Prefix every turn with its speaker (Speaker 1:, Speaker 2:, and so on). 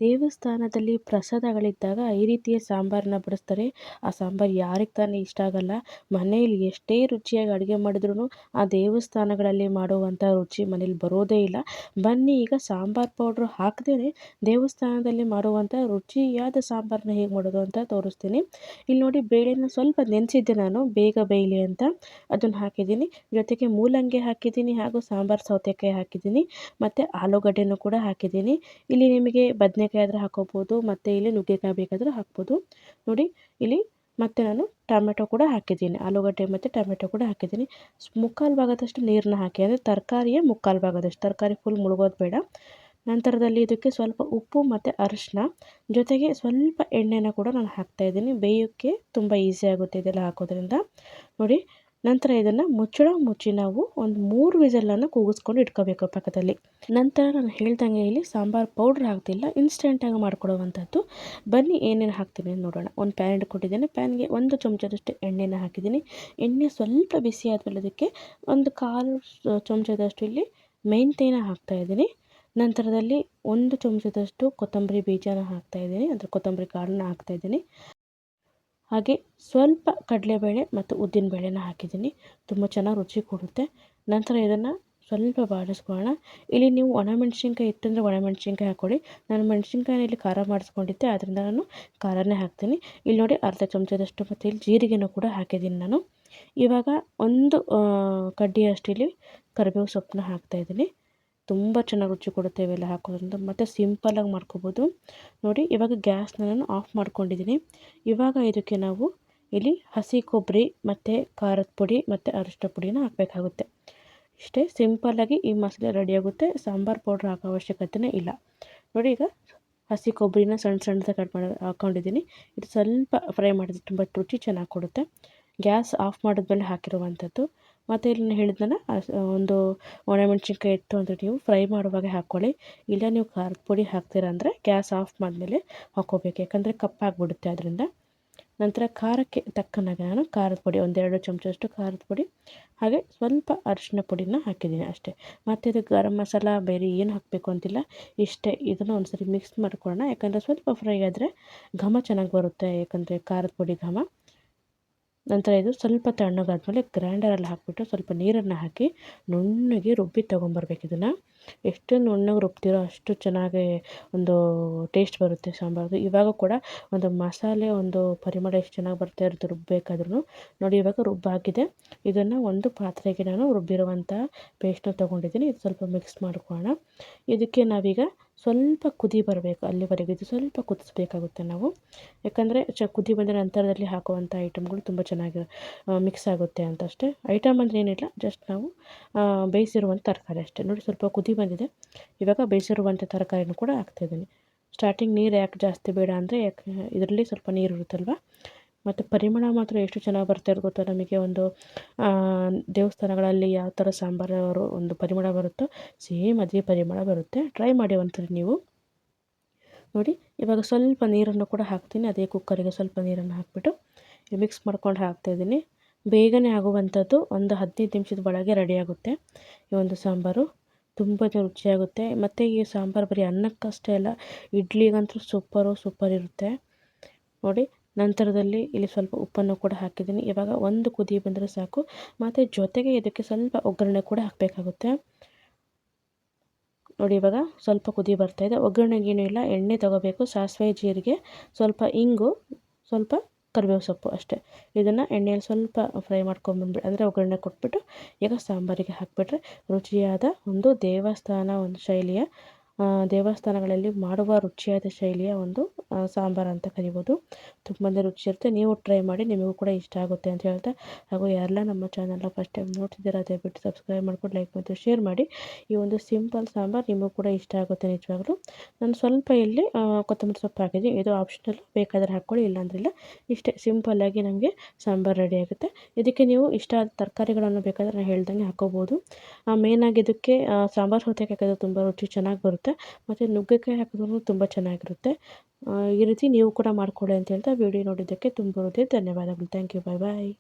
Speaker 1: ದೇವಸ್ಥಾನದಲ್ಲಿ ಪ್ರಸಾದಗಳಿದ್ದಾಗ ಈ ರೀತಿಯ ಸಾಂಬಾರನ್ನ ಬಡಿಸ್ತಾರೆ. ಆ ಸಾಂಬಾರು ಯಾರಿಗೆ ತಾನೇ ಇಷ್ಟ ಆಗಲ್ಲ. ಮನೆಯಲ್ಲಿ ಎಷ್ಟೇ ರುಚಿಯಾಗಿ ಅಡುಗೆ ಮಾಡಿದ್ರೂ ಆ ದೇವಸ್ಥಾನಗಳಲ್ಲಿ ಮಾಡುವಂಥ ರುಚಿ ಮನೇಲಿ ಬರೋದೇ ಇಲ್ಲ. ಬನ್ನಿ ಈಗ ಸಾಂಬಾರು ಪೌಡ್ರು ಹಾಕದೇ ದೇವಸ್ಥಾನದಲ್ಲಿ ಮಾಡುವಂಥ ರುಚಿಯಾದ ಸಾಂಬಾರನ್ನ ಹೇಗೆ ಮಾಡೋದು ಅಂತ ತೋರಿಸ್ತೀನಿ. ಇಲ್ಲಿ ನೋಡಿ, ಬೇಳೆನ ಸ್ವಲ್ಪ ನೆನೆಸಿದ್ದೆ ನಾನು ಬೇಗ ಬೇಯಲಿ ಅಂತ. ಅದನ್ನು ಹಾಕಿದ್ದೀನಿ. ಜೊತೆಗೆ ಮೂಲಂಗಿ ಹಾಕಿದ್ದೀನಿ ಹಾಗೂ ಸಾಂಬಾರು ಸೌತೆಕಾಯಿ ಹಾಕಿದ್ದೀನಿ ಮತ್ತು ಆಲೂಗಡ್ಡೆನೂ ಕೂಡ ಹಾಕಿದ್ದೀನಿ. ಇಲ್ಲಿ ನಿಮಗೆ ಬದನೆಕಾಯಿ ಆದರೂ ಹಾಕೋಬೋದು, ಮತ್ತು ಇಲ್ಲಿ ನುಗ್ಗೆಕಾಯಿ ಬೇಕಾದರೂ ಹಾಕ್ಬೋದು. ನೋಡಿ, ಇಲ್ಲಿ ಮತ್ತು ನಾನು ಟೊಮೆಟೊ ಕೂಡ ಹಾಕಿದ್ದೀನಿ. ಆಲೂಗಡ್ಡೆ ಮತ್ತು ಟೊಮೆಟೊ ಕೂಡ ಹಾಕಿದ್ದೀನಿ. ಮುಕ್ಕಾಲು ಭಾಗದಷ್ಟು ನೀರನ್ನ ಹಾಕಿ, ಅಂದರೆ ತರಕಾರಿಯ ಮುಕ್ಕಾಲು ಭಾಗದಷ್ಟು, ತರಕಾರಿ ಫುಲ್ ಮುಳುಗೋದು ಬೇಡ. ನಂತರದಲ್ಲಿ ಇದಕ್ಕೆ ಸ್ವಲ್ಪ ಉಪ್ಪು ಮತ್ತು ಅರಿಶಿನ, ಜೊತೆಗೆ ಸ್ವಲ್ಪ ಎಣ್ಣೆನ ಕೂಡ ನಾನು ಹಾಕ್ತಾಯಿದ್ದೀನಿ. ಬೇಯೋಕ್ಕೆ ತುಂಬ ಈಸಿ ಆಗುತ್ತೆ ಇದೆಲ್ಲ ಹಾಕೋದ್ರಿಂದ. ನೋಡಿ, ನಂತರ ಇದನ್ನು ಮುಚ್ಚಿ ನಾವು ಒಂದು 3 ವಿಸಲನ್ನು ಕೂಗಿಸ್ಕೊಂಡು ಇಟ್ಕೋಬೇಕು ಪಕ್ಕದಲ್ಲಿ. ನಂತರ ನಾನು ಹೇಳ್ದಂಗೆ ಇಲ್ಲಿ ಸಾಂಬಾರು ಪೌಡ್ರ್ ಹಾಕ್ತಿಲ್ಲ, ಇನ್ಸ್ಟೆಂಟಾಗಿ ಮಾಡ್ಕೊಡುವಂಥದ್ದು. ಬನ್ನಿ ಏನೇನು ಹಾಕ್ತೀನಿ ಅಂತ ನೋಡೋಣ. ಒಂದು ಪ್ಯಾನ್ ಇಟ್ಕೊಂಡಿದ್ದೇನೆ. ಪ್ಯಾನ್ಗೆ 1 ಚಮಚದಷ್ಟು ಎಣ್ಣೆನ ಹಾಕಿದ್ದೀನಿ. ಎಣ್ಣೆ ಸ್ವಲ್ಪ ಬಿಸಿ ಆದಮೇಲೆ ಅದಕ್ಕೆ ಒಂದು 1/4 ಚಮಚದಷ್ಟು ಇಲ್ಲಿ ಮೆಂತ್ಯನ ಹಾಕ್ತಾಯಿದ್ದೀನಿ. ನಂತರದಲ್ಲಿ 1 ಚಮಚದಷ್ಟು ಕೊತ್ತಂಬರಿ ಬೀಜನ ಹಾಕ್ತಾಯಿದ್ದೀನಿ, ಅಂದರೆ ಕೊತ್ತಂಬರಿ ಕಾಳನ್ನ ಹಾಕ್ತಾಯಿದ್ದೀನಿ. ಹಾಗೆ ಸ್ವಲ್ಪ ಕಡಲೆಬೇಳೆ ಮತ್ತು ಉದ್ದಿನಬೇಳೆನ ಹಾಕಿದ್ದೀನಿ. ತುಂಬ ಚೆನ್ನಾಗಿ ರುಚಿ ಕೊಡುತ್ತೆ. ನಂತರ ಇದನ್ನು ಸ್ವಲ್ಪ ಬಾಡಿಸ್ಕೊಳ್ಳೋಣ. ಇಲ್ಲಿ ನೀವು ಒಣಮೆಣ್ಸಿನ್ಕಾಯಿ ಇತ್ತಂದರೆ ಒಣಮೆಣ್ಸಿನ್ಕಾಯಿ ಹಾಕ್ಕೊಳ್ಳಿ. ನಾನು ಮೆಣಸಿನ್ಕಾಯಿನ ಇಲ್ಲಿ ಖಾರ ಮಾಡಿಸ್ಕೊಂಡಿದ್ದೆ, ಆದ್ದರಿಂದ ನಾನು ಖಾರನೇ ಹಾಕ್ತೀನಿ. ಇಲ್ಲಿ ನೋಡಿ, ಅರ್ಧ ಚಮಚದಷ್ಟು ಮತ್ತು ಇಲ್ಲಿ ಜೀರಿಗೆನೂ ಕೂಡ ಹಾಕಿದ್ದೀನಿ ನಾನು. ಇವಾಗ ಒಂದು ಕಡ್ಡಿಯಷ್ಟು ಇಲ್ಲಿ ಕರಿಬೇವು ಸೊಪ್ಪನ್ನ ಹಾಕ್ತಾಯಿದ್ದೀನಿ. ತುಂಬ ಚೆನ್ನಾಗಿ ರುಚಿ ಕೊಡುತ್ತೆ ಇವೆಲ್ಲ ಹಾಕೋದ್ರಿಂದ, ಮತ್ತು ಸಿಂಪಲ್ಲಾಗಿ ಮಾಡ್ಕೋಬೋದು. ನೋಡಿ, ಇವಾಗ ಗ್ಯಾಸ್ನ ನಾನು ಆಫ್ ಮಾಡ್ಕೊಂಡಿದ್ದೀನಿ. ಇವಾಗ ಇದಕ್ಕೆ ನಾವು ಇಲ್ಲಿ ಹಸಿ ಕೊಬ್ಬರಿ ಮತ್ತು ಖಾರದ ಪುಡಿ ಮತ್ತು ಅರಿಶಿನ ಪುಡಿನ ಹಾಕಬೇಕಾಗುತ್ತೆ. ಇಷ್ಟೇ ಸಿಂಪಲ್ಲಾಗಿ ಈ ಮಸಾಲೆ ರೆಡಿಯಾಗುತ್ತೆ. ಸಾಂಬಾರು ಪೌಡ್ರ್ ಹಾಕೋ ಅವಶ್ಯಕತೆಯೇ ಇಲ್ಲ. ನೋಡಿ, ಈಗ ಹಸಿ ಕೊಬ್ಬರಿನ ಸಣ್ಣದಾಗಿ ಕಟ್ ಮಾಡಿ ಹಾಕ್ಕೊಂಡಿದ್ದೀನಿ. ಇದು ಸ್ವಲ್ಪ ಫ್ರೈ ಮಾಡಿದ್ರೆ ತುಂಬ ರುಚಿ ಚೆನ್ನಾಗಿ ಕೊಡುತ್ತೆ. ಗ್ಯಾಸ್ ಆಫ್ ಮಾಡಿದ್ಮೇಲೆ ಹಾಕಿರುವಂಥದ್ದು. ಮತ್ತು ಇಲ್ಲಿ ನಾನು ಹೇಳಿದ್ನಲ್ಲ, ಒಂದು ಒಣಮೆಣ್ಸಿನ್ಕಾಯಿ ಇತ್ತು ಅಂದರೆ ನೀವು ಫ್ರೈ ಮಾಡುವಾಗ ಹಾಕ್ಕೊಳ್ಳಿ. ಇಲ್ಲ ನೀವು ಖಾರದ ಪುಡಿ ಹಾಕ್ತೀರ ಅಂದರೆ ಗ್ಯಾಸ್ ಆಫ್ ಮಾಡಿದ್ಮೇಲೆ ಹಾಕ್ಕೋಬೇಕು, ಯಾಕಂದರೆ ಕಪ್ಪಾಗಿಬಿಡುತ್ತೆ ಅದರಿಂದ. ನಂತರ ಖಾರಕ್ಕೆ ತಕ್ಕನಾಗಿ ನಾನು ಖಾರದ ಪುಡಿ 1-2 ಚಮಚದಷ್ಟು ಖಾರದ ಪುಡಿ, ಹಾಗೆ ಸ್ವಲ್ಪ ಅರಿಶಿನ ಪುಡಿನ ಹಾಕಿದ್ದೀನಿ ಅಷ್ಟೇ. ಮತ್ತು ಇದು ಗರಂ ಮಸಾಲ ಬೇರೆ ಏನು ಹಾಕಬೇಕು ಅಂತಿಲ್ಲ, ಇಷ್ಟೇ. ಇದನ್ನು ಒಂದ್ಸರಿ ಮಿಕ್ಸ್ ಮಾಡ್ಕೊಳ್ಳೋಣ, ಯಾಕಂದರೆ ಸ್ವಲ್ಪ ಫ್ರೈ ಆದರೆ ಘಮ ಚೆನ್ನಾಗಿ ಬರುತ್ತೆ, ಯಾಕಂದರೆ ಖಾರದ ಪುಡಿ ಘಮ. ನಂತರ ಇದು ಸ್ವಲ್ಪ ತಣ್ಣಗಾದ್ಮೇಲೆ ಗ್ರೈಂಡರಲ್ಲಿ ಹಾಕಿಬಿಟ್ಟು ಸ್ವಲ್ಪ ನೀರನ್ನು ಹಾಕಿ ನುಣ್ಣಗೆ ರುಬ್ಬಿ ತೊಗೊಂಬರ್ಬೇಕು. ಇದನ್ನು ಎಷ್ಟು ನುಣ್ಣಗೆ ರುಬ್ತೀರೋ ಅಷ್ಟು ಚೆನ್ನಾಗಿ ಒಂದು ಟೇಸ್ಟ್ ಬರುತ್ತೆ ಸಾಂಬಾರ್ದು. ಇವಾಗ ಕೂಡ ಒಂದು ಮಸಾಲೆ ಒಂದು ಪರಿಮಳ ಎಷ್ಟು ಚೆನ್ನಾಗಿ ಬರ್ತಾ ಇರುತ್ತೆ ರುಬ್ಬಬೇಕಾದ್ರೂ. ನೋಡಿ, ಇವಾಗ ರುಬ್ಬಾಗಿದೆ. ಇದನ್ನು ಒಂದು ಪಾತ್ರೆಗೆ ನಾನು ರುಬ್ಬಿರುವಂಥ ಪೇಸ್ಟ್ನ ತೊಗೊಂಡಿದ್ದೀನಿ. ಇದು ಸ್ವಲ್ಪ ಮಿಕ್ಸ್ ಮಾಡ್ಕೊಳ್ಳೋಣ. ಇದಕ್ಕೆ ನಾವೀಗ ಸ್ವಲ್ಪ ಕುದಿ ಬರಬೇಕು, ಅಲ್ಲಿವರೆಗೆ ಇದು ಸ್ವಲ್ಪ ಕುದಿಸ್ಬೇಕಾಗುತ್ತೆ ನಾವು, ಯಾಕಂದರೆ ಕುದಿ ಬಂದ ನಂತರದಲ್ಲಿ ಹಾಕುವಂಥ ಐಟಮ್ಗಳು ತುಂಬ ಚೆನ್ನಾಗಿ ಮಿಕ್ಸ್ ಆಗುತ್ತೆ ಅಂತ ಅಷ್ಟೇ. ಐಟಮ್ ಅಂದರೆ ಏನಿಲ್ಲ, ಜಸ್ಟ್ ನಾವು ಬೇಯಿಸಿರುವಂಥ ತರಕಾರಿ ಅಷ್ಟೇ. ನೋಡಿ, ಸ್ವಲ್ಪ ಕುದಿ ಬಂದಿದೆ. ಇವಾಗ ಬೇಯಿಸಿರುವಂಥ ತರಕಾರಿನೂ ಕೂಡ ಹಾಕ್ತಾಯಿದ್ದೀನಿ. ಸ್ಟಾರ್ಟಿಂಗ್ ನೀರು ಯಾಕೆ ಜಾಸ್ತಿ ಬೇಡ ಅಂದರೆ, ಯಾಕೆ ಇದರಲ್ಲಿ ಸ್ವಲ್ಪ ನೀರು ಇರುತ್ತಲ್ವ. ಮತ್ತು ಪರಿಮಳ ಮಾತ್ರ ಎಷ್ಟು ಚೆನ್ನಾಗಿ ಬರ್ತಾ ಇರೋದು ಗೊತ್ತಾ ನಮಗೆ. ಒಂದು ದೇವಸ್ಥಾನಗಳಲ್ಲಿ ಯಾವ ಥರ ಸಾಂಬಾರು ಒಂದು ಪರಿಮಳ ಬರುತ್ತೋ ಸೇಮ್ ಅದೇ ಪರಿಮಳ ಬರುತ್ತೆ. ಟ್ರೈ ಮಾಡಿ ಒಂದ್ಸರಿ ನೀವು. ನೋಡಿ, ಇವಾಗ ಸ್ವಲ್ಪ ನೀರನ್ನು ಕೂಡ ಹಾಕ್ತೀನಿ. ಅದೇ ಕುಕ್ಕರಿಗೆ ಸ್ವಲ್ಪ ನೀರನ್ನು ಹಾಕಿಬಿಟ್ಟು ಮಿಕ್ಸ್ ಮಾಡ್ಕೊಂಡು ಹಾಕ್ತಾಯಿದ್ದೀನಿ. ಬೇಗನೆ ಆಗುವಂಥದ್ದು, ಒಂದು 15 ನಿಮಿಷದ ಒಳಗೆ ರೆಡಿಯಾಗುತ್ತೆ ಈ ಒಂದು ಸಾಂಬಾರು. ತುಂಬ ರುಚಿಯಾಗುತ್ತೆ. ಮತ್ತು ಈ ಸಾಂಬಾರು ಬರೀ ಅನ್ನಕ್ಕಷ್ಟೇ ಅಲ್ಲ, ಇಡ್ಲಿಗಂತೂ ಸೂಪರ್ ಇರುತ್ತೆ. ನೋಡಿ, ನಂತರದಲ್ಲಿ ಇಲ್ಲಿ ಸ್ವಲ್ಪ ಉಪ್ಪನ್ನು ಕೂಡ ಹಾಕಿದ್ದೀನಿ. ಇವಾಗ ಒಂದು ಕುದಿ ಬಂದರೆ ಸಾಕು. ಮತ್ತು ಜೊತೆಗೆ ಇದಕ್ಕೆ ಸ್ವಲ್ಪ ಒಗ್ಗರಣೆ ಕೂಡ ಹಾಕಬೇಕಾಗುತ್ತೆ. ನೋಡಿ, ಇವಾಗ ಸ್ವಲ್ಪ ಕುದಿ ಬರ್ತಾಯಿದೆ. ಒಗ್ಗರಣೆಗೇನೂ ಇಲ್ಲ, ಎಣ್ಣೆ ತೊಗೋಬೇಕು, ಸಾಸಿವೆ ಜೀರಿಗೆ, ಸ್ವಲ್ಪ ಇಂಗು, ಸ್ವಲ್ಪ ಕರಿಬೇವು ಸೊಪ್ಪು ಅಷ್ಟೇ. ಇದನ್ನು ಎಣ್ಣೆಯಲ್ಲಿ ಸ್ವಲ್ಪ ಫ್ರೈ ಮಾಡ್ಕೊಂಬಂದ್ಬಿಟ್ಟು, ಅಂದರೆ ಒಗ್ಗರಣೆ ಕೊಟ್ಬಿಟ್ಟು ಈಗ ಸಾಂಬಾರಿಗೆ ಹಾಕಿಬಿಟ್ರೆ ರುಚಿಯಾದ ಒಂದು ಶೈಲಿಯ ದೇವಸ್ಥಾನಗಳಲ್ಲಿ ಮಾಡುವ ರುಚಿಯಾದ ಶೈಲಿಯ ಒಂದು ಸಾಂಬಾರು ಅಂತ ಕರಿಬೋದು. ತುಂಬಾ ರುಚಿ ಇರುತ್ತೆ. ನೀವು ಟ್ರೈ ಮಾಡಿ, ನಿಮಗೂ ಕೂಡ ಇಷ್ಟ ಆಗುತ್ತೆ ಅಂತ ಹೇಳ್ತಾ, ಹಾಗೂ ಯಾರೆಲ್ಲ ನಮ್ಮ ಚಾನಲ್ನ ಫಸ್ಟ್ ಟೈಮ್ ನೋಡ್ತಿದ್ದೀರಾ ದಯವಿಟ್ಟು ಸಬ್ಸ್ಕ್ರೈಬ್ ಮಾಡ್ಕೊಂಡು ಲೈಕ್ ಮತ್ತು ಶೇರ್ ಮಾಡಿ. ಈ ಒಂದು ಸಿಂಪಲ್ ಸಾಂಬಾರು ನಿಮಗೂ ಕೂಡ ಇಷ್ಟ ಆಗುತ್ತೆ ನಿಜವಾಗ್ಲೂ. ನಾನು ಸ್ವಲ್ಪ ಇಲ್ಲಿ ಕೊತ್ತಂಬರಿ ಸೊಪ್ಪು ಹಾಕಿದ್ದೀನಿ, ಇದು ಆಪ್ಷನಲ್, ಬೇಕಾದರೆ ಹಾಕ್ಕೊಳ್ಳಿ, ಇಲ್ಲಾಂದ್ರೆ ಇಲ್ಲ. ಇಷ್ಟೇ ಸಿಂಪಲ್ಲಾಗಿ ನಮಗೆ ಸಾಂಬಾರು ರೆಡಿ ಆಗುತ್ತೆ. ಇದಕ್ಕೆ ನೀವು ಇಷ್ಟ ಆದ ತರಕಾರಿಗಳನ್ನು ಬೇಕಾದರೆ ನಾನು ಹೇಳ್ದಂಗೆ ಹಾಕ್ಕೋಬೋದು. ಮೇಯ್ನಾಗಿ ಇದಕ್ಕೆ ಸಾಂಬಾರು ಸೌತೆಕಾಯಿ ಹಾಕಿದ್ರೆ ತುಂಬ ರುಚಿ ಚೆನ್ನಾಗಿ ಬರುತ್ತೆ, ಮತ್ತು ನುಗ್ಗೆಕಾಯಿ ಹಾಕಿದ್ರೂ ತುಂಬ ಚೆನ್ನಾಗಿರುತ್ತೆ. ಈ ರೀತಿ ನೀವು ಕೂಡ ಮಾಡ್ಕೊಳ್ಳಿ ಅಂತ ಹೇಳ್ತಾ, ವಿಡಿಯೋ ನೋಡಿದ್ದಕ್ಕೆ ತುಂಬ ಧನ್ಯವಾದಗಳು. Thank you. ಬಾಯ್.